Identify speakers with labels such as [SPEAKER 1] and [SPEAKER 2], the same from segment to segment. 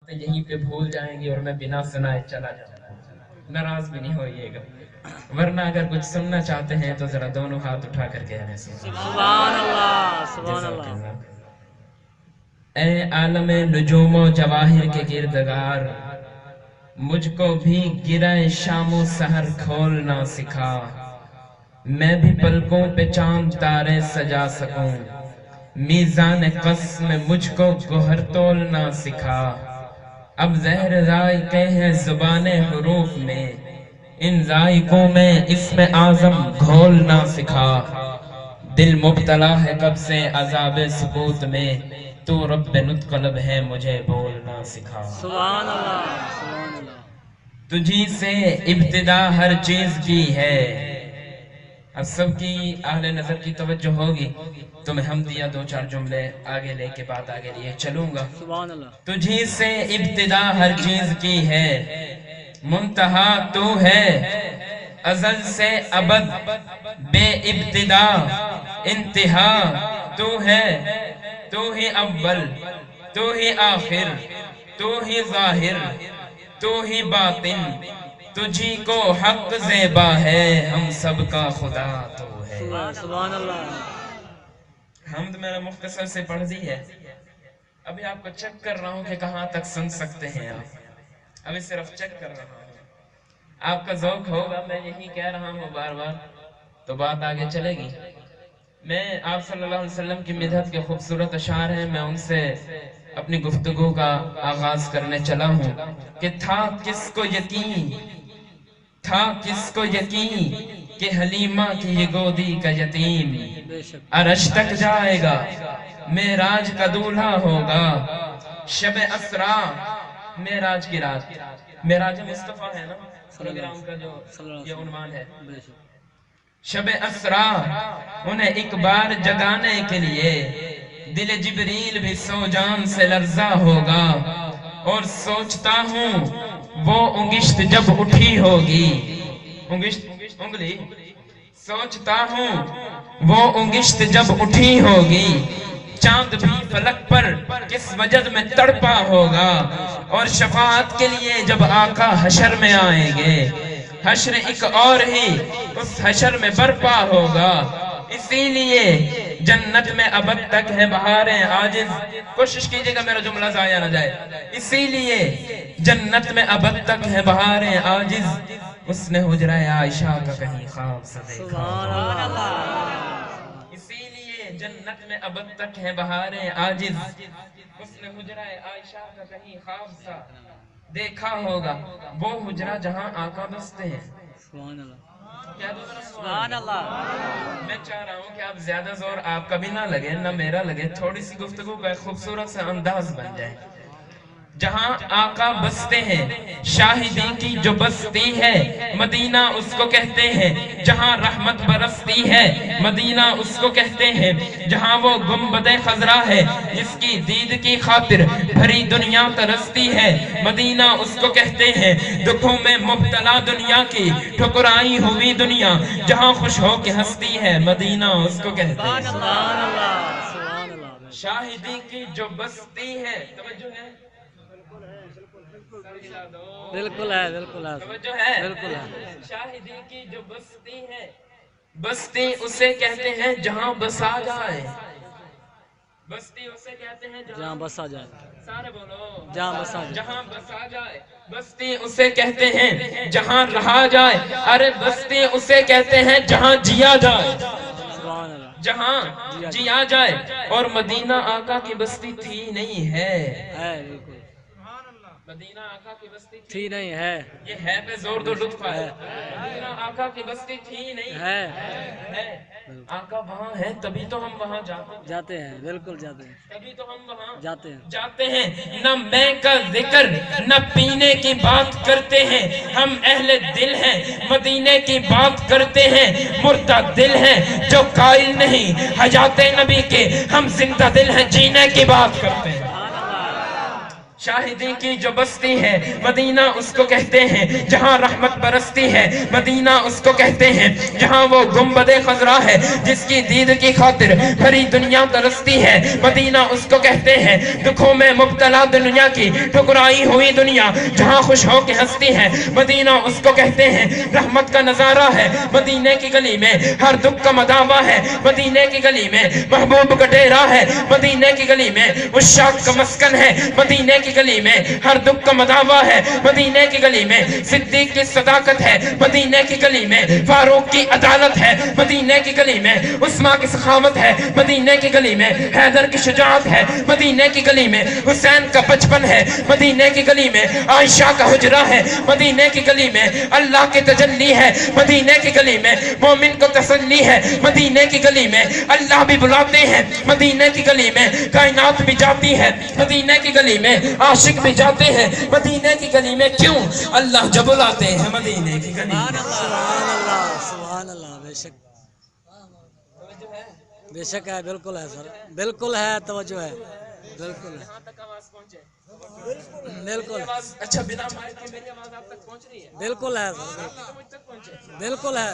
[SPEAKER 1] یہیں پہ بھول جائیں گے اور میں بنا سنائے چلا جاؤں گا، ناراض بھی نہیں ہوئیے گا، ورنہ اگر کچھ سننا چاہتے ہیں تو ذرا دونوں ہاتھ اٹھا کر کے ہمیں سنائیں۔
[SPEAKER 2] سبحان اللہ سبحان
[SPEAKER 1] جزاک
[SPEAKER 2] اللہ۔
[SPEAKER 1] اللہ۔ اے عالم نجوم و جواہر کے گردگار، مجھ کو بھی گرہ شام و سحر کھولنا سکھا، میں بھی پلکوں پہ چاند تارے سجا سکوں، میزان قسم مجھ کو گوہر تولنا سکھا، اب زہر ذائقے ہیں زبان حروف میں، ان ذائقوں میں اسم اعظم گھولنا سکھا، دل مبتلا ہے کب سے عذاب سکوت میں، تو رب نطق لب ہے مجھے بولنا سکھا،
[SPEAKER 2] سبحان اللہ سبحان اللہ۔
[SPEAKER 1] تجھی سے ابتدا ہر چیز کی ہے۔ اب سب کی اہل نظر کی توجہ ہوگی تو میں حمدیہ دو چار جملے آگے لے کے بات آگے لیے چلوں گا۔
[SPEAKER 2] سبحان اللہ۔
[SPEAKER 1] تجھی سے ابتدا ہر چیز کی ہے، منتہا تو ہے ازل سے ابد، بے ابتدا انتہا تو ہے، تو ہی اول تو ہی آخر تو ہی ظاہر تو ہی باطن، تجھی کو حق زیبا ہے، ہم سب کا خدا تو ہے۔
[SPEAKER 2] سبحان اللہ۔
[SPEAKER 1] حمد میں نے مختصر سے پڑھ دی ہے، ابھی آپ کو چیک کر رہا ہوں کہ کہاں تک سن سکتے ہیں آپ، ابھی صرف چیک کر رہا ہوں، آپ کا ذوق ہوگا، میں یہی کہہ رہا ہوں بار بار تو بات آگے چلے گی۔ میں آپ صلی اللہ علیہ وسلم کی مدحت کے خوبصورت اشعار ہیں، میں ان سے اپنی گفتگو کا آغاز کرنے چلا ہوں کہ تھا کس کو یقین، تھا کس کو یقین کہ حلیمہ کی یہ گودی کا یتیم
[SPEAKER 2] بے شک۔
[SPEAKER 1] عرش تک جائے گا، معراج کا دولہا ہوگا، شب اسرا معراج کی رات، معراج مصطفیٰ ہے نا پروگرام کا جو یہ عنوان ہے،
[SPEAKER 2] بے شک۔
[SPEAKER 1] شب اسرا انہیں ایک بار جگانے کے لیے دل جبریل بھی سو جان سے لرزا ہوگا، اور سوچتا ہوں وہ انگشت جب اٹھی ہوگی، انگشت انگلی، سوچتا ہوں وہ انگشت جب اٹھی ہوگی، چاند بھی فلک پر کس وجد میں تڑپا ہوگا، اور شفاعت کے لیے جب آقا حشر میں آئیں گے، حشر ایک اور ہی اس حشر میں برپا ہوگا، اسی لیے جنت میں ابد تک ہے بہاریں عاجز، کوشش کیجئے گا میرا جملہ ضائع نہ جائے، اسی لیے جنت میں ابد تک ہے بہاریں عاجز، اس نے حجرہ عائشہ کا کہیں خواب سا دیکھا،
[SPEAKER 2] سبحان اللہ۔
[SPEAKER 1] اسی لیے جنت میں ابد تک ہے بہاریں عاجز، اس نے حجرہ عائشہ کا کہیں خواب سا دیکھا ہوگا، وہ حجرہ جہاں آقا بستے ہیں۔
[SPEAKER 2] سبحان اللہ
[SPEAKER 1] کیا دوسرا سبحان
[SPEAKER 2] سبحان اللہ۔
[SPEAKER 1] میں چاہ رہا ہوں کہ آپ زیادہ زور آپ کا بھی نہ لگے نہ میرا لگے، تھوڑی سی گفتگو کا ایک خوبصورت سے انداز بن جائے، جہاں آقا بستے ہیں، شاہدی کی جو بستی ہے مدینہ اس کو کہتے ہیں، جہاں رحمت برستی ہے مدینہ اس کو کہتے ہیں، جہاں وہ گنبد خضرا ہے جس کی دید کی خاطر بھری دنیا ترستی ہے مدینہ اس کو کہتے ہیں، دکھوں میں مبتلا دنیا کی ٹھکرائی ہوئی دنیا جہاں خوش ہو کے ہستی ہے مدینہ اس کو کہتے ہیں،
[SPEAKER 2] سبحان اللہ سبحان اللہ۔
[SPEAKER 1] شاہدی کی جو بستی ہے، توجہ ہے،
[SPEAKER 2] بالکل ہے بالکل ہے
[SPEAKER 1] توجہ ہے،
[SPEAKER 2] بالکل ہے۔
[SPEAKER 1] شاہدی کی جو بستی ہے، بستی اسے کہتے ہیں جہاں بسا جائے، بستی اسے کہتے ہیں
[SPEAKER 2] جہاں بسا جائے،
[SPEAKER 1] سارے بولو،
[SPEAKER 2] جہاں بسا جائے،
[SPEAKER 1] جہاں بسا جائے، بستی اسے کہتے ہیں جہاں رہا جائے، ارے بستی اسے کہتے ہیں جہاں جیا جائے،
[SPEAKER 2] سبحان اللہ۔
[SPEAKER 1] جہاں جیا جائے، اور مدینہ آقا کی بستی تھی نہیں ہے،
[SPEAKER 2] بالکل
[SPEAKER 1] مدینہ آقا کی بستی تھی
[SPEAKER 2] تھی نہیں ہے،
[SPEAKER 1] یہ ہے پہ زور دو لطف آئے، مدینہ آقا کی بستی تھی نہیں ہے، آقا وہاں ہے تبھی تو ہم وہاں
[SPEAKER 2] جاتے ہیں بالکل جاتے ہیں،
[SPEAKER 1] تبھی تو ہم وہاں
[SPEAKER 2] جاتے ہیں،
[SPEAKER 1] نہ میں کا ذکر نہ پینے کی بات کرتے ہیں، ہم اہل دل ہیں مدینے کی بات کرتے ہیں، مردہ دل ہیں جو قائل نہیں حیات نبی کے، ہم زندہ دل ہیں جینے کی بات کرتے ہیں، شاہدی کی جو بستی ہے مدینہ اس کو کہتے ہیں جہاں رحمت برستی ہے، مدینہ اس کو کہتے ہیں جہاں وہ گنبد خضرا ہے جس کی دید کی خاطر بھری دنیا ترستی ہے، مدینہ اس کو کہتے ہیں دکھوں میں مبتلا دنیا کی ٹھکرائی ہوئی دنیا جہاں خوش ہو کے ہنستی ہے، مدینہ اس کو کہتے ہیں رحمت کا نظارہ ہے، مدینے کی گلی میں ہر دکھ کا مداوع ہے، مدینے کی گلی میں محبوب کا ڈیرا ہے، مدینے کی گلی میں عشاق کا مسکن ہے، مدینے کی گلی میں ہر دکھ کا مداوع ہے، مدینے کی گلی میں صدیق کی صداقت ہے، مدینے کی گلی میں فاروق کی عدالت ہے، مدینے کی گلی میں عثمان کی سخاوت ہے، مدینے کی گلی میں حیدر کی شجاعت ہے، مدینے کی گلی میں حسین کا بچپن ہے، مدینے کی گلی میں عائشہ کا حجرہ ہے، مدینے کی گلی میں اللہ کی تجلی ہے، مدینے کی گلی میں مومن کو تسلی ہے، مدینے کی گلی میں اللہ بھی بلاتے ہیں، مدینے کی گلی میں کائنات بھی جاتی ہے، مدینے کی گلی میں عاشق بھی جاتے ہیں، مدینے کی گلی میں کیوں اللہ جب بلاتے ہیں مدینے کی گلی میں۔
[SPEAKER 2] سبحان اللہ سبحان اللہ، بے شک بے شک ہے، بالکل ہے سر، بالکل ہے، توجہ ہے، بالکل ہے، بالکل
[SPEAKER 1] اچھا بنا مائک کے میری آواز آپ تک پہنچ رہی ہے؟
[SPEAKER 2] بالکل ہے سر،
[SPEAKER 1] مجھ تک پہنچے
[SPEAKER 2] بالکل ہے،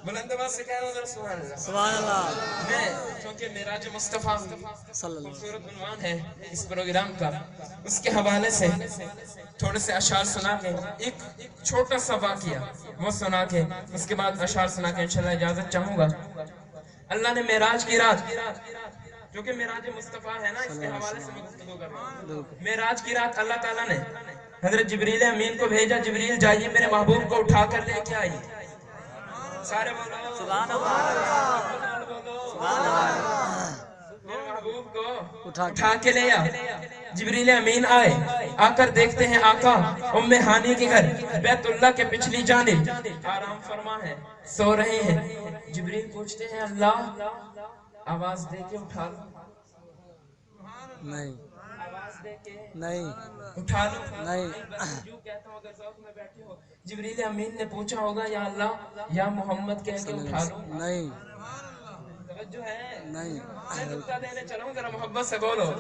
[SPEAKER 1] بلند آواز سے کہہ رہا ہوں ذرا سبحان اللہ۔
[SPEAKER 2] سبحان اللہ
[SPEAKER 1] میں چونکہ معراج مصطفیٰ
[SPEAKER 2] صلی اللہ
[SPEAKER 1] خوبصورت عنوان ہے اس پروگرام کا، اس کے حوالے سے تھوڑے سے اشعار سنا کے ایک چھوٹا سا واقعہ وہ سنا کے اس کے بعد اشعار سنا کے انشاءاللہ اجازت چاہوں گا۔ اللہ نے معراج کی رات، کیونکہ معراج مصطفیٰ ہے نا، اس کے حوالے سے میں گفتگو کر رہا ہوں۔ معراج کی رات اللہ تعالیٰ نے حضرت جبریل امین کو بھیجا، جبریل جائیے میرے محبوب کو اٹھا کر لے کے آئیے۔ سارے بولو
[SPEAKER 2] سبحان اللہ سبحان اللہ،
[SPEAKER 1] میرے محبوب کو
[SPEAKER 2] اٹھا
[SPEAKER 1] اٹھا کے لے آ۔ جبریل امین آئے، آ کر دیکھتے ہیں آقا ام ہانی کے گھر بیت اللہ کے پچھلی جانب آرام فرما ہے، سو رہے ہیں۔ جبریل پوچھتے ہیں اللہ آواز دے کے اٹھا لو،
[SPEAKER 2] نہیں
[SPEAKER 1] آواز دے کے
[SPEAKER 2] نہیں
[SPEAKER 1] اٹھا لو،
[SPEAKER 2] نہیں،
[SPEAKER 1] جو کہتا ہوں اگر ذوق میں بیٹھے ہو۔ جبریل امین نے پوچھا ہوگا یا اللہ یا محمد کہہ کے اٹھا لو،
[SPEAKER 2] نہیں
[SPEAKER 1] توجہ ہے؟
[SPEAKER 2] نہیں،
[SPEAKER 1] میں نکتہ دینے چلا ہوں، ذرا محبت سے بولو،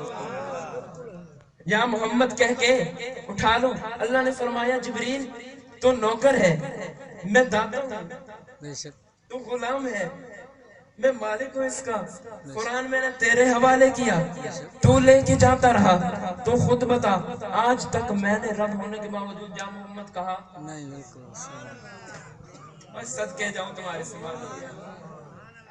[SPEAKER 1] یا محمد کہہ کے اٹھا لو۔ اللہ نے فرمایا جبریل تو نوکر ہے، میں داتا ہوں،
[SPEAKER 2] بے شک
[SPEAKER 1] تو غلام ہے، میں مالک ہوں اس کا۔ قرآن میں نے تیرے حوالے کیا، تو لے کے جاتا رہا، تو خود بتا آج تک میں نے رب ہونے کے باوجود یا محمد کہا؟
[SPEAKER 2] نہیں، بالکل
[SPEAKER 1] اور صدقے جاؤں تمہارے سوال،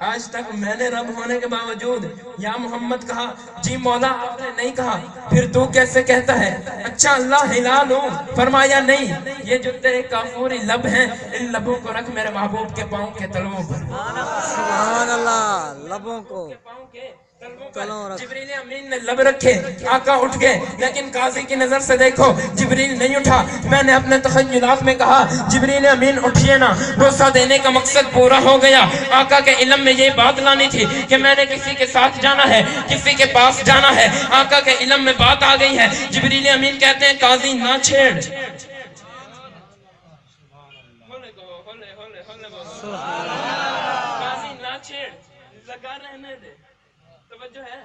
[SPEAKER 1] آج تک میں نے رب ہونے کے باوجود یا محمد کہا؟ جی مولا آپ نے نہیں کہا، پھر تو کیسے کہتا ہے اچھا اللہ ہلال ہوں؟ فرمایا نہیں، یہ جو تیرے کافوری لب ہیں ان لبوں کو رکھ میرے محبوب کے پاؤں کے تلووں پر،
[SPEAKER 2] سبحان اللہ، لبوں کو
[SPEAKER 1] پاؤں کے تلووں
[SPEAKER 2] تلوں
[SPEAKER 1] پر۔
[SPEAKER 2] رکھ،
[SPEAKER 1] جبریل امین نے لب رکھے، آقا اٹھ گئے، لیکن قاضی کی نظر سے دیکھو جبریل نہیں اٹھا۔ میں نے اپنے تخیلات میں کہا جبریل امین اٹھیے نا، بوسہ دینے کا مقصد پورا ہو گیا۔ آقا کے علم میں یہ بات لانی تھی کہ میں نے کسی کے ساتھ جانا ہے، کسی کے پاس جانا ہے، آقا کے علم میں بات آ گئی ہے۔ جبریل امین کہتے ہیں قاضی نہ چھیڑ، قاضی نہ چھیڑ، لگا رہنے دے، توجہ ہے،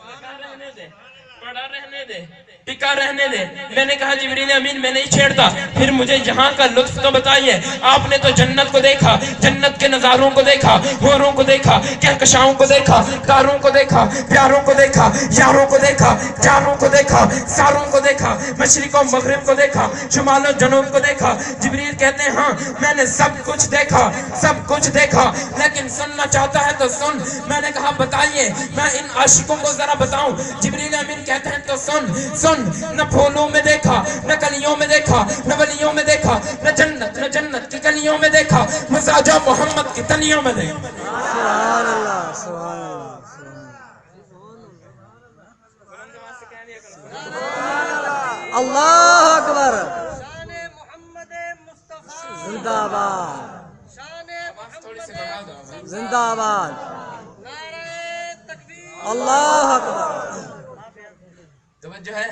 [SPEAKER 1] لگا رہنے دے، پڑا رہنے دے، ٹکا رہنے دے۔ میں نے کہا جبریل امین میں نہیں چھیڑتا، پھر مجھے یہاں کا لطف تو بتائیے، آپ نے تو جنت کو دیکھا، جنت کے نظاروں کو دیکھا، حوروں کو دیکھا، کہکشاؤں کو دیکھا، تاروں کو دیکھا، پیاروں کو دیکھا، یاروں کو دیکھا، جاروں کو دیکھا، ساروں کو دیکھا، مشرق و مغرب کو دیکھا، شمال و جنوب کو دیکھا۔ جبریل کہتے ہیں ہاں میں نے سب کچھ دیکھا، سب کچھ دیکھا، لیکن سننا چاہتا ہے تو سن۔ میں نے کہا بتائیے، میں ان عاشقوں کو ذرا بتاؤں۔ جبریل امین کہتے ہیں تو سن سن، نہ پھولوں میں دیکھا، نہ کلیوں میں دیکھا، نہ ولیوں میں دیکھا، نہ جنت کی گلیوں میں دیکھا، مزاجہ محمد کی تلیوں میں دیکھا۔
[SPEAKER 2] سبحان اللہ سبحان اللہ اللہ اکبر، زندہ باد، زندہ باد، اللہ اکبر۔
[SPEAKER 1] توجہ ہے،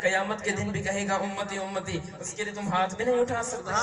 [SPEAKER 1] قیامت کے دن بھی کہے گا امتی امتی، اس کے لیے تم ہاتھ بھی نہیں اٹھا سکتے.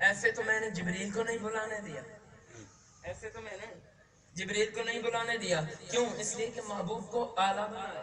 [SPEAKER 1] ایسے تو میں نے جبریل کو نہیں بلانے دیا، ایسے تو میں نے جبریل کو نہیں بلانے دیا. کیوں؟ اس لیے کہ محبوب کو اعلیٰ بنایا،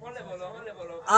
[SPEAKER 1] ہولے بولو ہولے بولو.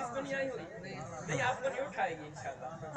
[SPEAKER 1] اس کو نہیں آئی ہوئی نہیں، آپ کو نہیں اٹھائے گی انشاءاللہ.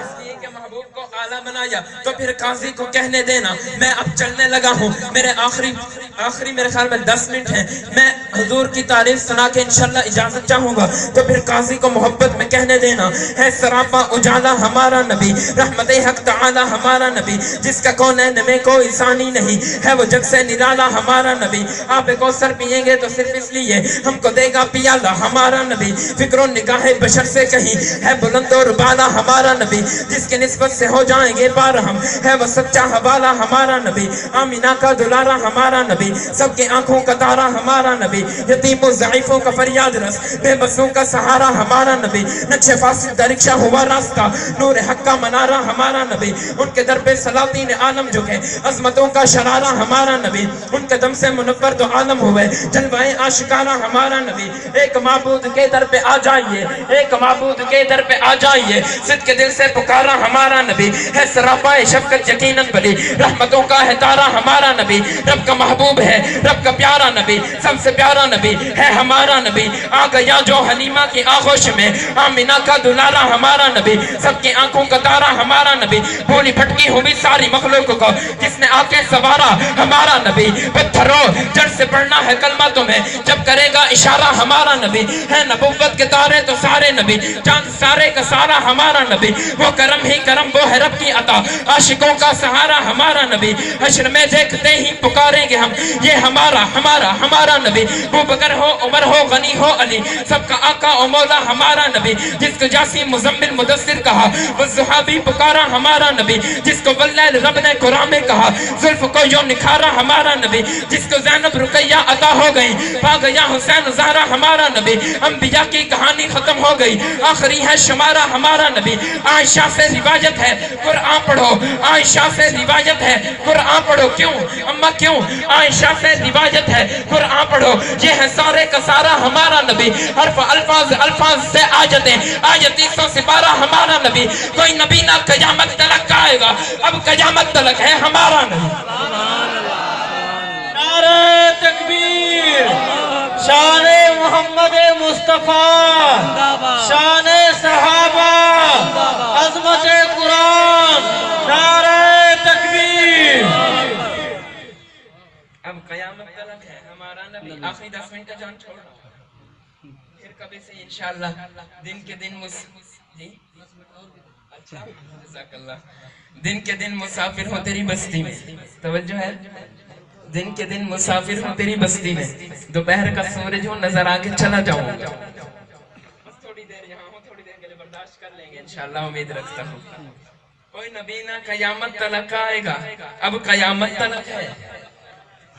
[SPEAKER 1] اس لیے کہ محبوب کو اعلیٰ بنایا. تو پھر قاضی کو کہنے دینا میں اب چلنے لگا ہوں، میرے آخری میرے خیال میں 10 منٹ ہیں، میں حضور کی تعریف سنا کے انشاءاللہ اجازت چاہوں گا. تو پھر قاضی کو محبت میں کہنے دینا ہے سراپا اجالا ہمارا نبی، رحمت حق تعالی ہمارا نبی، جس کا کونین میں کوئی ثانی نہیں ہے، وہ جگ سے نرالا ہمارا نبی. آپ کوثر پیئیں گے تو صرف اس لیے ہم کو دے گا پیالہ ہمارا نبی. فکر و نگاہ بشر سے کہیں ہے بلند و بالا ہمارا نبی، جس کے نسبت سے ہو جائیں گے پار ہم، ہے وہ سچا حوالہ ہمارا نبی. آمینہ کا دلارا ہمارا نبی، سب کے آنکھوں کا تارا ہمارا نبی، یتیم و ضعیفوں کا فریاد رس، بے بسوں کا سہارا ہمارا نبی. نقش فاسد درکشہ ہوا راستہ، نور حق کا منارہ ہمارا نبی. ان کے در پہ سلاطین عالم جھکے، عظمتوں کا شرارہ ہمارا نبی. ان کے دم سے منور تو عالم ہوئے، جلوائے آشکارہ ہمارا نبی. ایک معبود کے در پہ آ جائیے، ایک معبود کے در پہ آ جائیے، صدق کے دل سے پکارا ہمارا نبی. ہے سراپائے شفقت یقیناً بلی، رحمتوں کا ہے تارا ہمارا نبی. رب کا محبوب ہے، رب کا پیارا نبی، سب سے پیارا نبی ہے ہمارا نبی. آ گیا جو حلیمہ کی آغوش میں، آمینہ کا دلارا ہمارا نبی، سب کی آنکھوں کا تارا ہمارا نبی. بھولی بھٹکی ہوئی ساری مخلوق کو جس نے آ کے سوارا ہمارا نبی. پتھروں جڑ سے پڑھنا ہے کلمہ تمہیں جب کرے گا اشارہ ہمارا نبی. ہے نبوت کے تارے تو سارے نبی، چاند سارے کا سارا ہمارا نبی. وہ کرم ہی کرم، وہ ہے رب کی عطا، عاشقوں کا سہارا ہمارا نبی. حشر میں دیکھتے ہی پکاریں گے ہم، یہ ہمارا ہمارا ہمارا نبی. ابو بکر ہو عمر ہو غنی ہو علی، سب کا آقا و مولا ہمارا نبی. جس کو جاسی مزمل مدثر کہا، وہ صحابی پکارا ہمارا نبی. جس کو واللیل رب نے قرآن میں کہا، زلف کو یوں نکھارا ہمارا نبی. جس کو زینب رقیہ عطا ہو گئی، پا گیا حسین زہرا ہمارا نبی. انبیاء کی کہانی ختم ہو گئی، آخری ہے شمارہ ہمارا نبی. عائشہ سے روایت ہے قرآن پڑھو، عائشہ سے روایت ہے قرآن پڑھو. کیوں اماں کیوں؟ عائشہ سے روایت ہے قرآن پڑھو. یہ ہے سارے کا سارا ہمارا نبی. حرف الفاظ الفاظ سے آیتیں، آیتی سو سپارہ ہمارا نبی. کوئی نبی نہ قیامت تلک آئے گا، اب قیامت تلک ہے ہمارا نبی.
[SPEAKER 3] نعرہ تکبیر، شان محمد مصطفیٰ، شان صحابہ، عظمت قرآن. نعرہ تکبیر.
[SPEAKER 1] اب قیامت تلک ہے ہمارا نبی. آخری 10 منٹ کا جان چھوڑ پھر کبھی سے انشاءاللہ دن کے دن جی اچھا جزاک اللہ. دن کے دن مسافر ہوں تیری بستی میں، توجہ ہے، دن کے دن مسافر ہوں تیری بستی میں، دوپہر کا سورج ہوں نظر آگے چلا جاؤں. بس تھوڑی دیر یہاں ہوں، تھوڑی دیر کے لیے برداشت کر لیں گے انشاءاللہ، امید رکھتا ہوں. کوئی نبی نہ قیامت تلک آئے گا، اب قیامت تلک ہے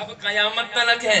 [SPEAKER 1] اب قیامت تلک ہے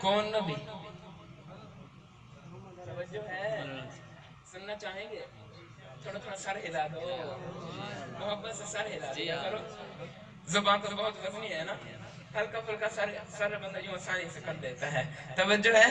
[SPEAKER 1] کون نبی؟ توجہ ہے، سننا چاہیں گے؟ تھوڑا تھوڑا سر ہلا دو، محبت سے سر ہلا دیا کرو. زبان تو بہت وزنی ہے نا، ہلکا پھلکا سر بندہ یوں آسانی سے کر دیتا ہے. توجہ ہے،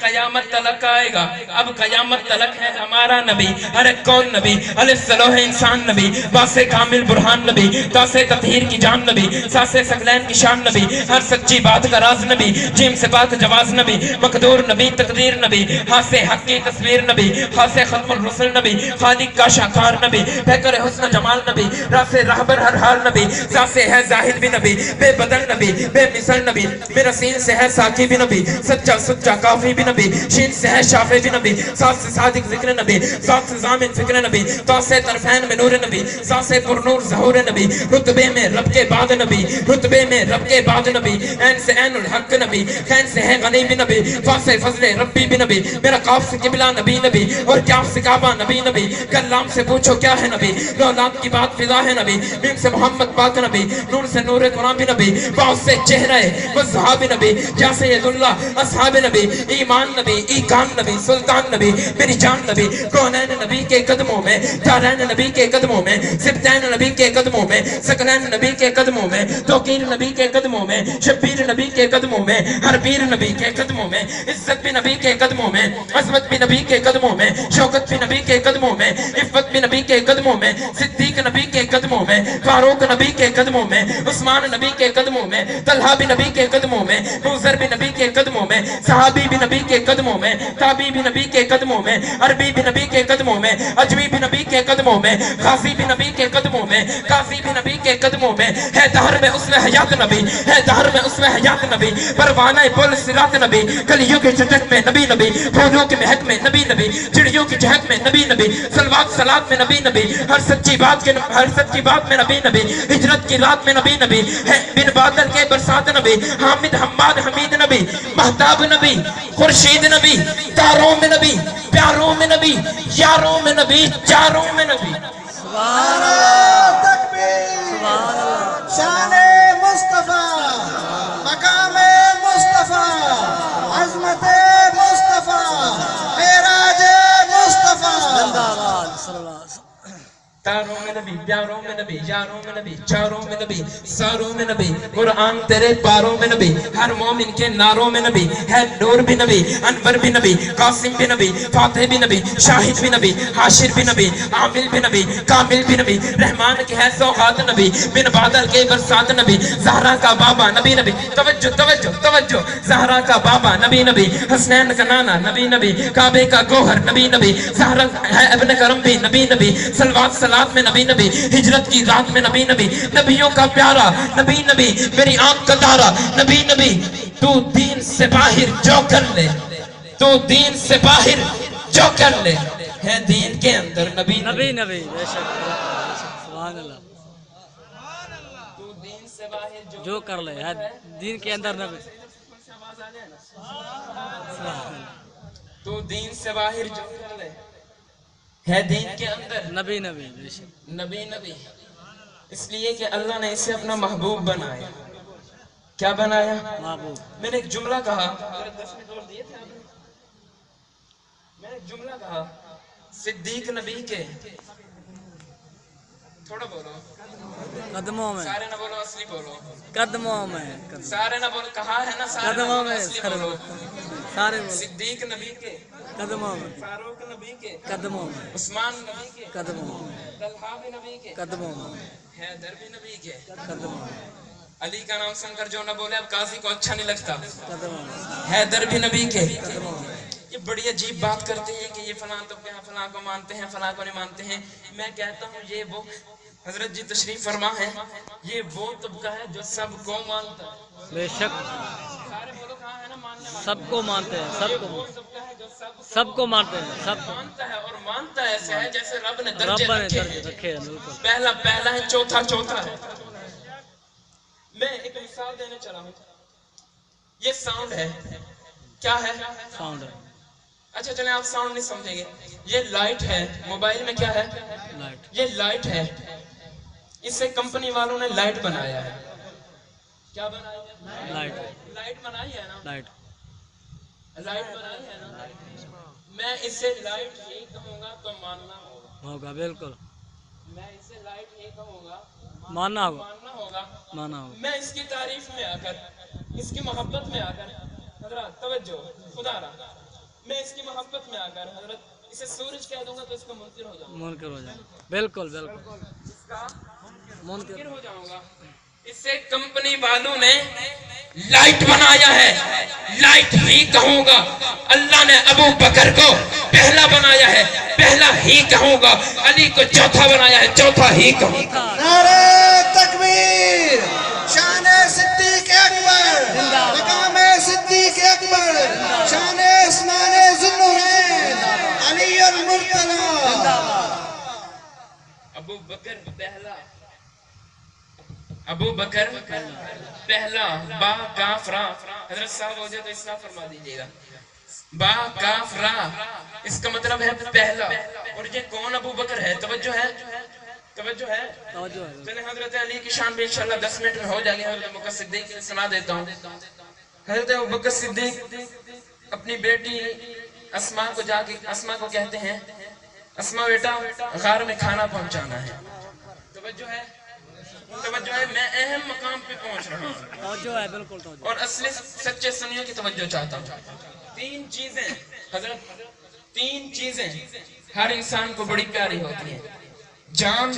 [SPEAKER 1] قیامت تلک آئے گا، اب قیامت تلک ہے ہمارا نبی. ارے کون نبی؟ الف صلوح انسان نبی، باس کامل برہان نبی، تاس تطہیر کی جان نبی، ساس سکلین کی شان نبی، ہر سچی بات کا راز نبی، جیم سے بات جواز نبی، مقدور نبی تقدیر نبی، ہاس حق کی تصویر نبی، خاص ختم الرسل نبی، خالق کا شاکار نبی، پیکر حسن جمال نبی، راس راہبر ہر حال نبی، ذات سے ہے ظاہر بھی نبی، بے بدل نبی، بے مثل نبی، میرا سین سے ہے ساقی بھی نبی، سچا سچا کافی بھی نبی، شین سے ہے شافع بھی نبی، ذات سے صادق ذکر نبی، ذات سے ضامن فکر نبی، تو سے طرفین میں نور نبی، ذات سے پر نور ظہور نبی، رتبے میں رب کے بعد نبی، رتبے میں رب کے بعد نبی، این سے این الحق نبی، خین سے ہے غنی بھی نبی، فا سے فضل ربی بھی نبی، میرا قاف سے قبلہ نبی نبی، اور کاف سے کعبہ نبی نبی، کلام سے پوچھو کیا ہے نبی، لولاد کی بات فضا ہے نبی، میم سے محمد پاک نبی، نور سے نور قرآن بھی نبی، باؤ سے چہرہ وصحاب نبی، جا سید اللہ اصحاب نبی، ایمان نبی، ایقان نبی، سلطان نبی، میری جان نبی، کونین نبی کے قدموں میں، دارین نبی کے قدموں میں، سبتین نبی کے قدموں میں، سکلین نبی کے قدموں میں، توقیر نبی کے قدموں میں، شبیر نبی کے قدموں میں، ہر پیر نبی کے قدموں میں، عزت بھی نبی کے قدموں میں، عظمت بھی نبی کے قدموں میں، شوکت بھی نبی کے قدموں میں، عفت بھی نبی کے قدموں میں، صدیق نبی کے قدموں میں، فاروق نبی کے قدموں میں، عثمان نبی کے قدموں میں، طلحہ بھی نبی کے قدموں میں، موذر بھی نبی کے قدموں میں، صحابی بھی نبی کے قدموں میں، تابعی بھی نبی کے قدموں میں، عربی بھی نبی کے قدموں میں، اجمی بھی نبی کے قدموں میں، غازی بھی نبی کے قدموں میں، قاضی بھی نبی کے قدموں میں، ہے دہر میں اسوہ حیات نبی، ہے دہر میں اسوہ حیات نبی، پروانہ پل صراط نبی، کلیوں کے چٹک میں نبی نبی، پھولوں کے مہک میں نبی نبی، چڑیوں کی چہک میں نبی نبی، صلوات صلات میں نبی نبی، ہر سچی بات میں نبی نبی، ہجرت کی رات میں نبی نبی، ہے بن بادل کے برسات نبی، حامد حماد حمید نبی، مہتاب نبی، خورشید نبی، تاروں میں نبی، پیاروں میں نبی، یاروں میں نبی، چاروں میں نبی۔
[SPEAKER 2] سبحان اللہ،
[SPEAKER 4] تکبیر،
[SPEAKER 2] سبحان اللہ،
[SPEAKER 4] شان مصطفیٰ، مقام مصطفیٰ، عظمت مصطفیٰ، معراج مصطفیٰ۔
[SPEAKER 2] زندہ باد صلی اللہ علیہ وسلم۔
[SPEAKER 1] تاروں میں نبی، پیاروں میں نبی، یاروں میں نبی، چاروں میں نبی، ساروں میں نبی، قرآن تیرے پاروں میں نبی، ہر مومن کے ناروں میں نبی، ہے نور بھی نبی، انور بھی نبی، قاسم بھی نبی، فاتح بھی نبی، شاہد بھی نبی، حاشر بھی نبی، عامل بھی نبی، کامل بھی نبی، رحمان کے ہے سوغات نبی، بن بادل کے برسات نبی، زہرا کا بابا نبی نبی، توجہ توجہ توجہ، زہرا کا بابا نبی نبی، حسنین کا نانا نبی نبی، کعبے کا گوہر نبی نبی، زہرا ہے ابن کرم بھی نبی نبی، صلوات صلات میں نبی نبی، ہجرت کی رات میں نبی نبی، نبیوں کا پیارا نبی نبی، میری آنکھ کا تارا نبی نبی، تو دین سے باہر جو کر لے، تو دین سے باہر جو کر لے، ہے دین کے اندر نبی
[SPEAKER 2] نبی نبی، بے شک سبحان اللہ،
[SPEAKER 1] تو دین سے باہر
[SPEAKER 2] جو کر لے ہے دین کے اندر نبی، سبحان اللہ،
[SPEAKER 1] تو دین سے باہر جو کر لے، ہے دین کے اندر
[SPEAKER 2] نبی نبی، بے شک
[SPEAKER 1] نبی نبی، اس لیے کہ اللہ نے اسے اپنا محبوب بنایا۔ کیا بنایا؟
[SPEAKER 2] محبوب۔
[SPEAKER 1] میں نے ایک جملہ کہا، میں نے ایک جملہ کہا، صدیق نبی کے تھوڑا بولو،
[SPEAKER 2] قدموں میں،
[SPEAKER 1] سارے نہ بولو، اصلی بولو،
[SPEAKER 2] قدموں میں،
[SPEAKER 1] سارے نہ بولو، کہا ہے نا سارے نہ
[SPEAKER 2] قدموں
[SPEAKER 1] بولو،
[SPEAKER 2] میں،
[SPEAKER 1] اصلی بولو،
[SPEAKER 2] سارے بولو،
[SPEAKER 1] صدیق نبی کے،
[SPEAKER 2] قدموں میں،
[SPEAKER 1] فاروق نبی کے،
[SPEAKER 2] قدموں میں،
[SPEAKER 1] عثمان نبی کے،
[SPEAKER 2] قدموں میں،
[SPEAKER 1] طلحہ بھی نبی کے،
[SPEAKER 2] قدموں میں،
[SPEAKER 1] حیدر بھی نبی کے،
[SPEAKER 2] قدموں میں،
[SPEAKER 1] علی کا نام سن کر جو نہ بولے اب قاضی کو اچھا نہیں لگتا،
[SPEAKER 2] قدموں میں،
[SPEAKER 1] حیدر بھی نبی کے۔
[SPEAKER 2] قدموں میں،
[SPEAKER 1] یہ بڑی عجیب بات کرتے ہیں کہ یہ فلاں تو کیا فلاں کو مانتے ہیں، فلاں کو نہیں مانتے ہیں۔ میں کہتا ہوں یہ وہ حضرت جی تشریف فرما ہے، یہ وہ طبقہ ہے جو سب کو مانتا ہے۔
[SPEAKER 2] بے شک
[SPEAKER 1] سارے بولو کہاں ہے نا ماننے والے،
[SPEAKER 2] سب کو مانتے ہیں، سب
[SPEAKER 1] یہ
[SPEAKER 2] کو
[SPEAKER 1] وہ طبقہ ہے جو
[SPEAKER 2] سب کو مانتے ہیں، سب کو
[SPEAKER 1] مانتا ہے، اور مانتا ایسے ہے جیسے رب نے درجے
[SPEAKER 2] رب نے
[SPEAKER 1] رکھے
[SPEAKER 2] درج
[SPEAKER 1] ہیں۔
[SPEAKER 2] رکھے ہیں، بالکل
[SPEAKER 1] پہلا پہلا ہے، چوتھا چوتھا ہے۔ میں ایک مثال دینے چلا ہوں، یہ ساؤنڈ ہے، کیا ہے؟
[SPEAKER 2] ساؤنڈ ہے،
[SPEAKER 1] اچھا چلیں آپ ساؤنڈ نہیں سمجھیں گے، یہ لائٹ ہے، موبائل میں کیا ہے؟
[SPEAKER 2] لائٹ،
[SPEAKER 1] یہ لائٹ ہے، اسے کمپنی والوں نے لائٹ بنایا ہے۔ کیا بنایا ہے؟
[SPEAKER 2] لائٹ،
[SPEAKER 1] لائٹ بنائی ہے نا،
[SPEAKER 2] لائٹ،
[SPEAKER 1] لائٹ بنائی ہے نا، میں اسے لائٹ ہی کہوں گا تو ماننا ہوگا،
[SPEAKER 2] ہوگا، بالکل
[SPEAKER 1] میں اسے لائٹ ہی کہوں گا،
[SPEAKER 2] ماننا ہوگا،
[SPEAKER 1] ماننا ہوگا۔
[SPEAKER 2] مانا ہوگا،
[SPEAKER 1] میں اس کی تعریف میں آ کر، اس کی محبت میں آ کر، حضرات توجہ خدا رہا، میں اس کی محبت میں آ کر حضرت اسے سورج کہہ دوں گا تو اس کا منکر ہو جاؤں گا،
[SPEAKER 2] منکر ہو جائے، بالکل بالکل
[SPEAKER 1] اس کا
[SPEAKER 2] منکر،
[SPEAKER 1] منکر ہو جاؤں گا۔ اسے کمپنی والوں نے لائٹ بنایا ہے، لائٹ ہی کہوں گا. اللہ نے ابو بکر کو پہلا بنایا ہے, پہلا ہی کہوں گا. علی کو چوتھا بنایا ہے, چوتھا ہی کہوں گا.
[SPEAKER 4] نعرہ تکبیر, شان صدیق اکبر, مقام صدیق اکبر, شان عثمان ذوالنورین, علی المرتضی.
[SPEAKER 1] ابو بکر پہلا, ابو بکر پہلا, با کاف را. حضرت صاحب ہو جائے تو اصلاح فرما دیجیے گا. با کاف را اس کا مطلب ہے پہلا. اور یہ کون ابو بکر ہے؟ توجہ ہے, توجہ ہے. چلیں حضرت علی کی شان بھی انشاءاللہ 10 منٹ میں ہو جائے گی. حضرت ابو بکر صدیق کی سنا دیتا ہوں. حضرت ابو بکر صدیق اپنی بیٹی اسما کو جا کے اسما کو کہتے ہیں, اسما بیٹا غار میں کھانا پہنچانا ہے. توجہ ہے, توجہ ہے. میں اہم مقام پہ پہنچ رہا ہوں
[SPEAKER 2] توجہ ہے, بالکل توجہ.
[SPEAKER 1] اور اصلی سچے سنیوں کی توجہ چاہتا ہوں. 3 چیزیں حضرت, 3 چیزیں ہر انسان کو بڑی پیاری ہوتی ہیں: جان,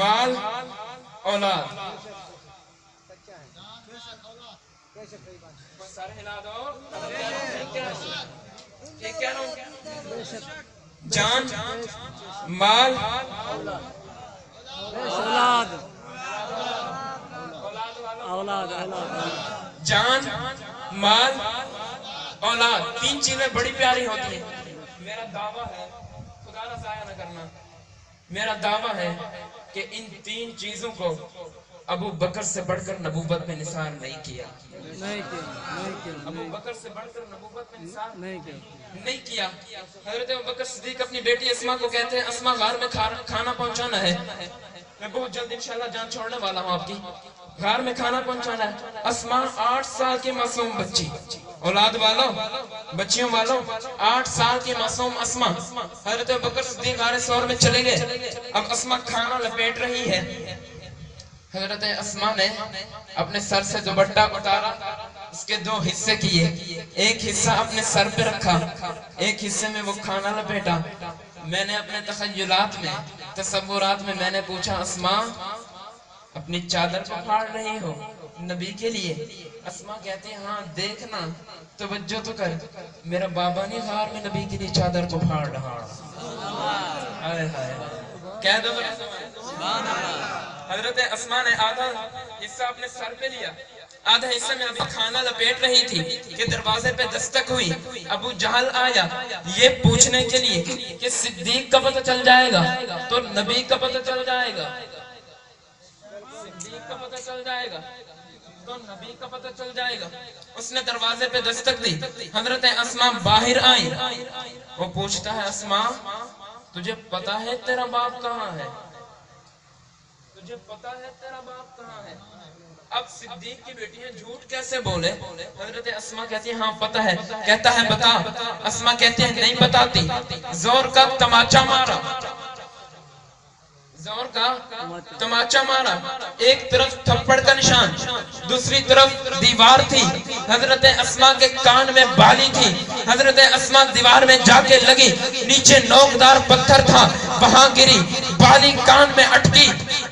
[SPEAKER 1] مال, اولاد. سارے ہلا دو. یہ کیا رہا ہوں؟ جان, مال,
[SPEAKER 2] اولاد, اولاد, اولاد.
[SPEAKER 1] جان, مال, اولاد. 3 چیزیں بڑی پیاری ہوتی ہیں. میرا دعویٰ ہے, خدا نہ ضائع نہ کرنا, میرا دعویٰ ہے کہ ان 3 چیزوں کو ابو بکر سے بڑھ کر نبوت میں نثار نہیں کیا.
[SPEAKER 2] نہیں کیا, نہیں کیا,
[SPEAKER 1] ابو بکر سے بڑھ کر نبوت میں نثار
[SPEAKER 2] نہیں کیا.
[SPEAKER 1] نہیں کیا. حضرت ابو بکر صدیق اپنی بیٹی اسما کو کہتے ہیں, اسما غار میں کھانا پہنچانا ہے. میں بہت جلد انشاءاللہ جان چھوڑنے والا ہوں آپ کی. غار میں کھانا پہنچانا ہے. اسما 8 سال کی معصوم بچی, اولاد والوں, بچیوں والوں, 8 سال کی معصوم اسما. حضرت ابو بکر صدیق غار ثور میں چلے گئے. اب اسما کھانا لپیٹ رہی ہے. حضرت اسما نے اپنے سر سے دوپٹہ اتارا, اس کے 2 حصے کیے. ایک حصہ اپنے سر پہ رکھا, ایک حصے میں وہ کھانا لپیٹا. میں نے اپنے تخیلات میں, تصورات میں میں نے پوچھا, اسما اپنی چادر کو پھاڑ رہی ہو نبی کے لیے؟ اسما کہتی ہے, ہاں دیکھنا, توجہ تو کر, میرا بابا نہیں غار میں نبی کے لیے چادر کو پھاڑ رہا. ہائے ہائے, کہہ دو. حضرت اسما نے آدھا حصہ اپنے سر پہ لیا, آدھا حصہ میں ابھی کھانا لپیٹ رہی تھی کہ دروازے پہ دستک ہوئی. ابو جہل آیا یہ پوچھنے کے لیے کہ صدیق کا پتہ چل جائے گا تو نبی کا پتہ چل جائے گا, صدیق کا پتہ چل جائے گا تو نبی کا پتہ چل جائے گا. اس نے دروازے پہ دستک دی. حضرت اسما باہر آئی. وہ پوچھتا ہے, اسما تجھے پتا ہے تیرا باپ کہاں ہے؟ تجھے پتا ہے تیرا باپ کہاں ہے؟ اب صدیق کی بیٹی ہے, جھوٹ کیسے بولے؟ حضرت اسما کہتی ہے, ہاں پتا ہے. کہتا ہے بتا. اسما کہتی ہے, نہیں بتاتی. زور کا تماچا مارا, زور کا تماچا مارا. ایک طرف تھپڑ کا نشان, دوسری طرف دیوار تھی. حضرت اسما کے کان میں بالی تھی. حضرت اسما دیوار میں جا کے لگی, نیچے نوکدار پتھر تھا, وہاں گری, بالی کان میں اٹکی,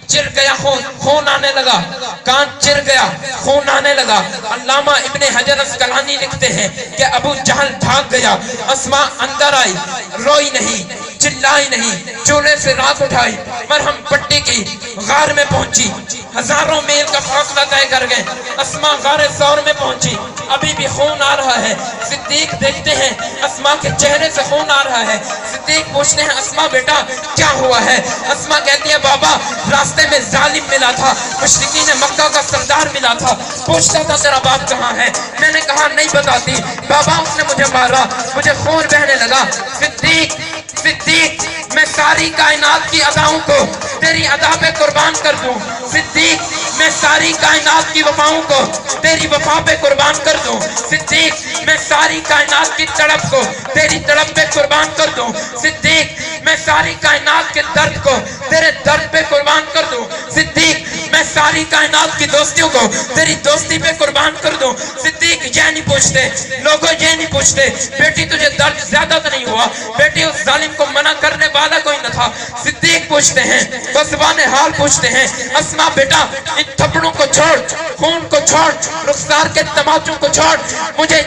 [SPEAKER 1] چر گیا, خون آنے لگا, کان چر گیا, خون آنے لگا. علامہ ابن حجر اسقلانی لکھتے ہیں کہ ابو جہل بھاگ گیا. اسما اندر آئی, روئی نہیں, چلائی نہیں, چولہے سے رات اٹھائی, مرہم پٹی کی, غار میں پہنچی. ہزاروں میل کا فاصلہ طے کر گئے. اسما غار ثور میں پہنچی, ابھی بھی خون آ رہا ہے. صدیق دیکھتے ہیں اسما کے چہرے سے خون آ رہا ہے. صدیق پوچھتے ہیں, اسما بیٹا کیا ہوا ہے؟ اسما کہتی ہے, بابا راستے میں ظالم ملا تھا, مشرکین مکہ کا سردار ملا تھا, پوچھتا تھا تیرا باپ کہاں ہے. میں نے کہا نہیں بتاتی. بابا اس نے مجھے مارا, مجھے خون بہنے لگا. صدیق, صدیق میں ساری کائنات کی اداؤں کو تیری ادا پہ قربان کر دوں. صدیق میں ساری کائنات کی وفاؤں کو تیری وفا پہ قربان کر دوں. صدیق میں ساری کائنات کی تڑپ کو تیری تڑپ پہ قربان کر دوں. صدیق میں ساری کائنات کے درد کو تیرے درد پہ قربان کر دوں. صدیق میں ساری کائنات کی دوستیوں کو تیری دوستی پہ قربان کر دوں. صدیق یہ نہیں پوچھتے لوگوں, یہ نہیں پوچھتے بیٹی تجھے درد زیادہ تو نہیں ہوا, بیٹی اس ظالم کو منع کرنے والا کوئی نہ تھا. صدیق پوچھتے ہیں, بزبان حال پوچھتے ہیں, اسما بیٹا ان تھپڑوں کو چھوڑ, خون کو چھوڑ, رخسار کے تماچوں کو چھوڑ, مجھے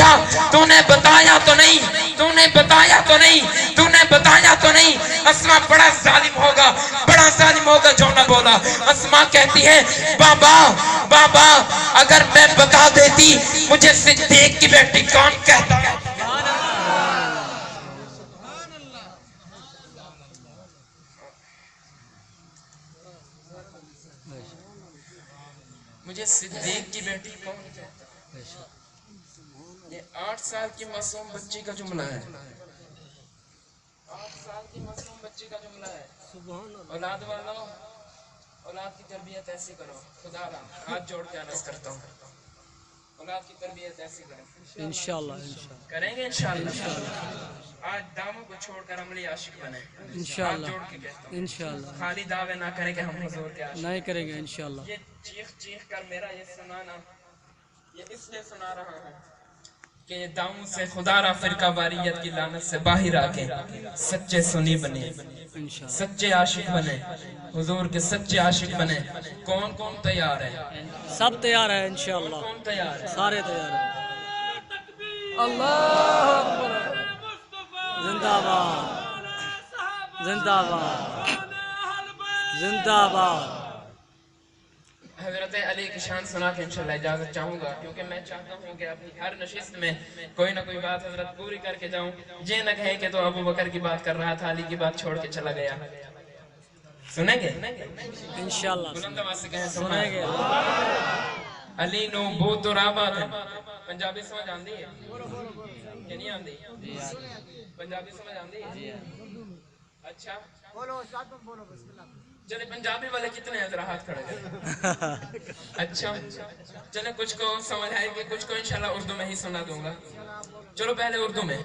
[SPEAKER 1] پوچھا تو نے بتایا تو نہیں, تو نے بتایا تو نہیں, تو نے بتایا تو نہیں. اسما بڑا ظالم ہوگا, بڑا ظالم ہوگا جو نہ بولا. اسما کہتی ہے بابا بابا اگر میں بتا دیتی مجھے صدیق کی بیٹی کون کہتا ہے؟ مجھے صدیق کی بیٹی کون کہتا ہے؟ یہ 8 سال کی معصوم بچی کا جملہ ہے. 8 سال کی معصوم بچی کا جملہ ہے. اولاد والوں, اولاد کی تربیت ایسی کرو. خدا را ہاتھ جوڑ کے عرض کرتا ہوں, اولاد کی تربیت ایسی کرو.
[SPEAKER 2] انشاءاللہ
[SPEAKER 1] کریں گے انشاءاللہ. آج داموں کو چھوڑ کر عملی عاشق بنے.
[SPEAKER 2] انشاءاللہ
[SPEAKER 1] ہاتھ جوڑ کے کہتا ہوں,
[SPEAKER 2] انشاءاللہ
[SPEAKER 1] خالی دعوے نہ کریں کہ ہم حضور کے عاشق.
[SPEAKER 2] نہیں کریں گے انشاءاللہ.
[SPEAKER 1] یہ چیخ چیخ کر میرا یہ سنانا یہ اس لیے سنا رہا ہوں کہ یہ داؤں سے خدا را فرقہ واریت کی لعنت سے باہر آ کے سچے سنی بنے, سچے عاشق بنے, حضور کے سچے عاشق بنے. کون کون تیار ہے؟
[SPEAKER 2] سب تیار ہے انشاءاللہ.
[SPEAKER 1] کون تیار ہے؟
[SPEAKER 2] سارے تیار ہیں. اللہ اکبر. زندہ باد, زندہ باد, زندہ باد.
[SPEAKER 1] حضرت علی کی شان سنا کے انشاءاللہ اجازت چاہوں گا, کیونکہ میں چاہتا ہوں کہ اپنی ہر نشست میں کوئی نہ کوئی بات حضرت پوری کر کے جاؤں. یہ نہ کہیں کہ تو ابو بکر کی بات کر رہا تھا, علی کی بات چھوڑ کے چلا گیا. سنیں گے
[SPEAKER 2] انشاءاللہ
[SPEAKER 1] بلند آواز سے کہیں
[SPEAKER 2] سنیں گے.
[SPEAKER 1] علی نو بو تو رابط ہے. پنجابی سمجھ آندی ہے کہ نہیں آندی؟ پنجابی سمجھ آندی ہے؟ اچھا چلے پنجابی والے کتنے ہیں ذرا ہاتھ کھڑے کریں. اچھا چلے کچھ کو سمجھ آئے گی, کچھ کو انشاءاللہ اردو میں ہی سنا دوں گا. چلو پہلے اردو میں.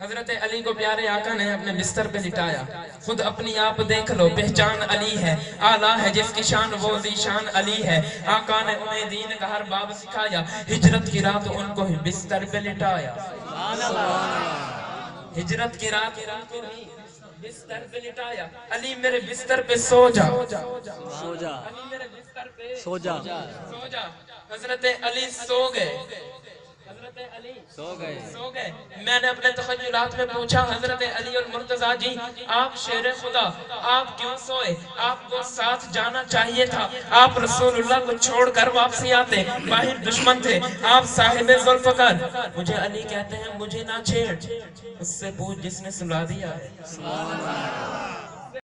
[SPEAKER 1] حضرت علی کو پیارے آقا نے اپنے بستر پہ لٹایا. خود اپنی آپ دیکھ لو پہچان علی ہے, آلہ ہے جس کی شان وہ ذیشان علی ہے. آقا نے انہیں دین کا ہر باب سکھایا, ہجرت کی رات ان کو ہی بستر پہ لٹایا. ہجرت کی رات ان کو ہی بستر پہ لٹایا. علی میرے بستر پہ سو جا,
[SPEAKER 2] سو جا,
[SPEAKER 1] علی میرے بستر پہ
[SPEAKER 2] سو جا,
[SPEAKER 1] سو جا. حضرت علی سو گئے, حضرت علی
[SPEAKER 2] سو گئے.
[SPEAKER 1] سو گئے. میں نے اپنے تخیلات میں پوچھا حضرت علی المرتضیٰ جی آپ شیر خدا آپ کیوں سوئے؟ آپ کو ساتھ جانا چاہیے تھا, آپ رسول اللہ کو چھوڑ کر واپسی آتے. باہر دشمن تھے, آپ صاحب ذوالفقار. مجھے علی کہتے ہیں مجھے نہ چھیڑ, اس سے پوچھ جس نے سلا دیا ہے.